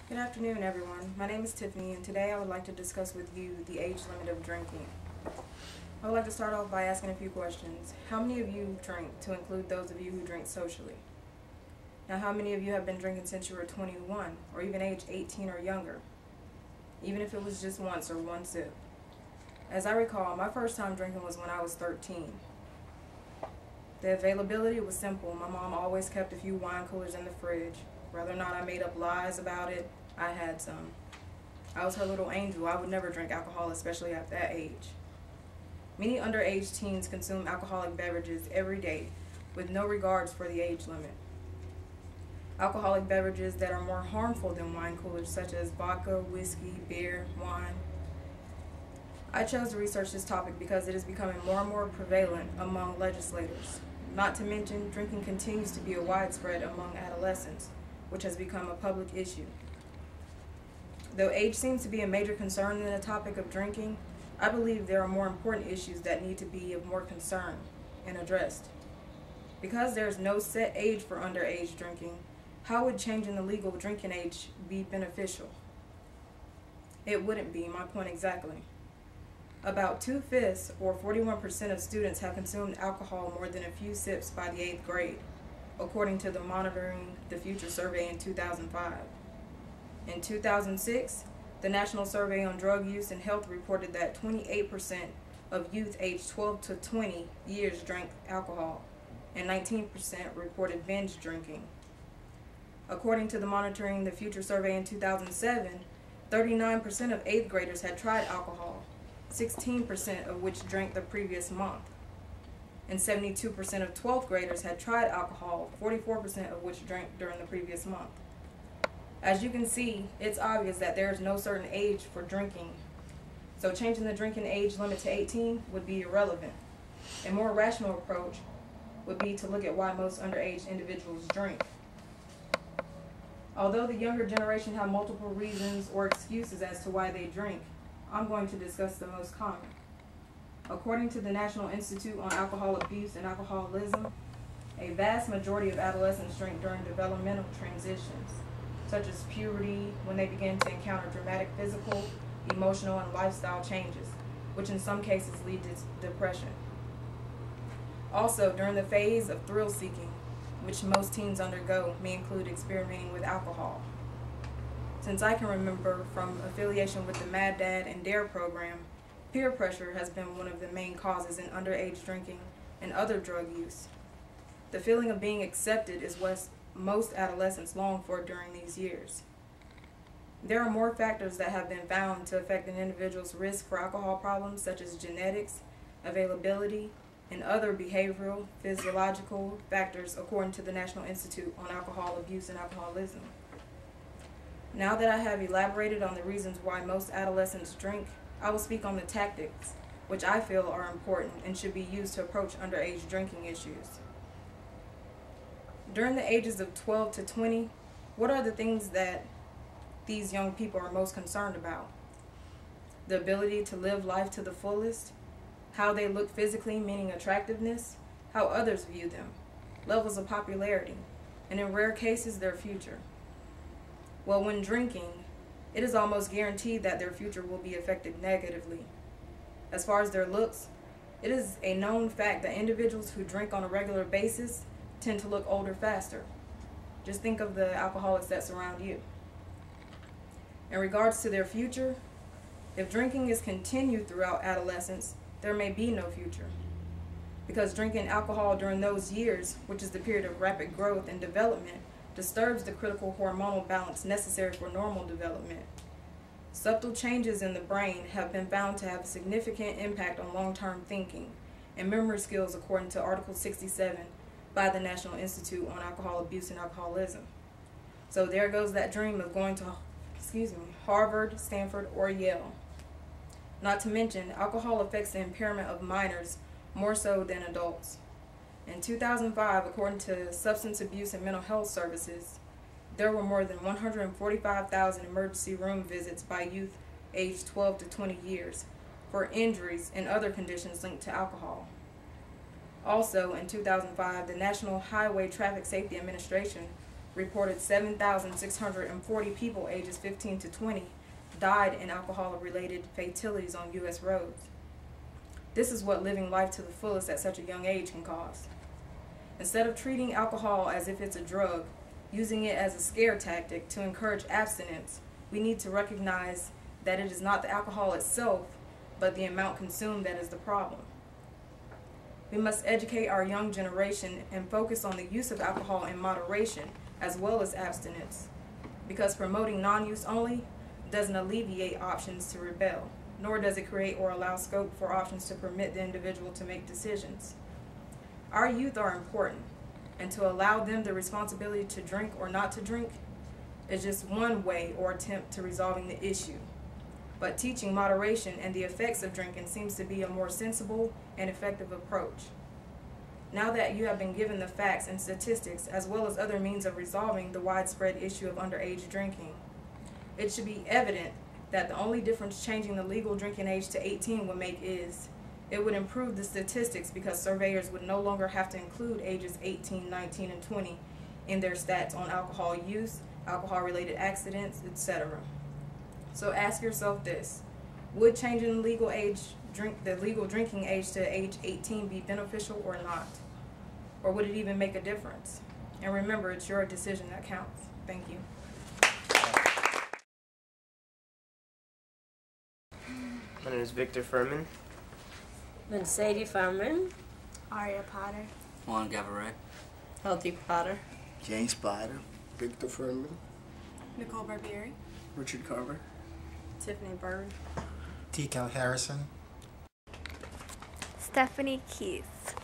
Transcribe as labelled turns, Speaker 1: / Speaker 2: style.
Speaker 1: Good afternoon, everyone. My name is Tiffany, and today I would like to discuss with you the age limit of drinking. I would like to start off by asking a few questions. How many of you drink, to include those of you who drink socially? Now, how many of you have been drinking since you were 21, or even age 18 or younger? Even if it was just once or one sip. As I recall, my first time drinking was when I was 13. The availability was simple. My mom always kept a few wine coolers in the fridge. Whether or not I made up lies about it, I had some. I was her little angel. I would never drink alcohol, especially at that age. Many underage teens consume alcoholic beverages every day with no regards for the age limit. Alcoholic beverages that are more harmful than wine coolers, such as vodka, whiskey, beer, wine. I chose to research this topic because it is becoming more and more prevalent among legislators. Not to mention, drinking continues to be widespread among adolescents, which has become a public issue. Though age seems to be a major concern in the topic of drinking, I believe there are more important issues that need to be of more concern and addressed. Because there is no set age for underage drinking, how would changing the legal drinking age be beneficial? It wouldn't be, my point exactly. About 2/5, or 41% of students have consumed alcohol more than a few sips by the 8th grade, according to the Monitoring the Future survey in 2005. In 2006, the National Survey on Drug Use and Health reported that 28% of youth aged 12 to 20 years drank alcohol, and 19% reported binge drinking. According to the Monitoring the Future survey in 2007, 39% of 8th graders had tried alcohol, 16% of which drank the previous month. And 72% of 12th graders had tried alcohol, 44% of which drank during the previous month. As you can see, it's obvious that there is no certain age for drinking, so changing the drinking age limit to 18 would be irrelevant. A more rational approach would be to look at why most underage individuals drink. Although the younger generation have multiple reasons or excuses as to why they drink, I'm going to discuss the most common. According to the National Institute on Alcohol Abuse and Alcoholism, a vast majority of adolescents drink during developmental transitions, such as puberty, when they begin to encounter dramatic physical, emotional, and lifestyle changes, which in some cases lead to depression. Also, during the phase of thrill seeking, which most teens undergo, may include experimenting with alcohol. Since I can remember from affiliation with the Mad Dad and DARE program, peer pressure has been one of the main causes in underage drinking and other drug use. The feeling of being accepted is what most adolescents long for during these years. There are more factors that have been found to affect an individual's risk for alcohol problems, such as genetics, availability, and other behavioral, physiological factors, according to the National Institute on Alcohol Abuse and Alcoholism. Now that I have elaborated on the reasons why most adolescents drink, I will speak on the tactics, which I feel are important and should be used to approach underage drinking issues. During the ages of 12 to 20, what are the things that these young people are most concerned about? The ability to live life to the fullest, how they look physically, meaning attractiveness, how others view them, levels of popularity, and in rare cases, their future. Well, when drinking, it is almost guaranteed that their future will be affected negatively. As far as their looks, it is a known fact that individuals who drink on a regular basis tend to look older faster. Just think of the alcoholics that surround you. In regards to their future, if drinking is continued throughout adolescence, there may be no future. Because drinking alcohol during those years, which is the period of rapid growth and development, disturbs the critical hormonal balance necessary for normal development. Subtle changes in the brain have been found to have a significant impact on long-term thinking and memory skills, according to Article 67 by the National Institute on Alcohol Abuse and Alcoholism. So there goes that dream of going to, Harvard, Stanford, or Yale. Not to mention, alcohol affects the impairment of minors more so than adults. In 2005, according to Substance Abuse and Mental Health Services, there were more than 145,000 emergency room visits by youth aged 12 to 20 years for injuries and other conditions linked to alcohol. Also, in 2005, the National Highway Traffic Safety Administration reported 7,640 people ages 15 to 20 died in alcohol-related fatalities on U.S. roads. This is what living life to the fullest at such a young age can cause. Instead of treating alcohol as if it's a drug, using it as a scare tactic to encourage abstinence, we need to recognize that it is not the alcohol itself, but the amount consumed that is the problem. We must educate our young generation and focus on the use of alcohol in moderation as well as abstinence, because promoting non-use only doesn't alleviate options to rebel, nor does it create or allow scope for options to permit the individual to make decisions. Our youth are important, and to allow them the responsibility to drink or not to drink is just one way or attempt to resolving the issue. But teaching moderation and the effects of drinking seems to be a more sensible and effective approach. Now that you have been given the facts and statistics as well as other means of resolving the widespread issue of underage drinking, it should be evident that the only difference changing the legal drinking age to 18 would make is it would improve the statistics, because surveyors would no longer have to include ages 18, 19, and 20 in their stats on alcohol use, alcohol-related accidents, etc. So ask yourself this: would changing the legal drinking age to age 18 be beneficial or not? Or would it even make a difference? And remember, it's your decision that counts. Thank you.
Speaker 2: My name is Victor Furman.
Speaker 3: Sadie Furman.
Speaker 4: Aria Potter.
Speaker 5: Juan Gaviret.
Speaker 3: Healthy Potter.
Speaker 6: James Spider.
Speaker 7: Victor Furman.
Speaker 4: Nicole Barbieri.
Speaker 7: Richard Carver.
Speaker 1: Tiffany Bird.
Speaker 8: T. Cal Harrison.
Speaker 4: Stephanie Keith.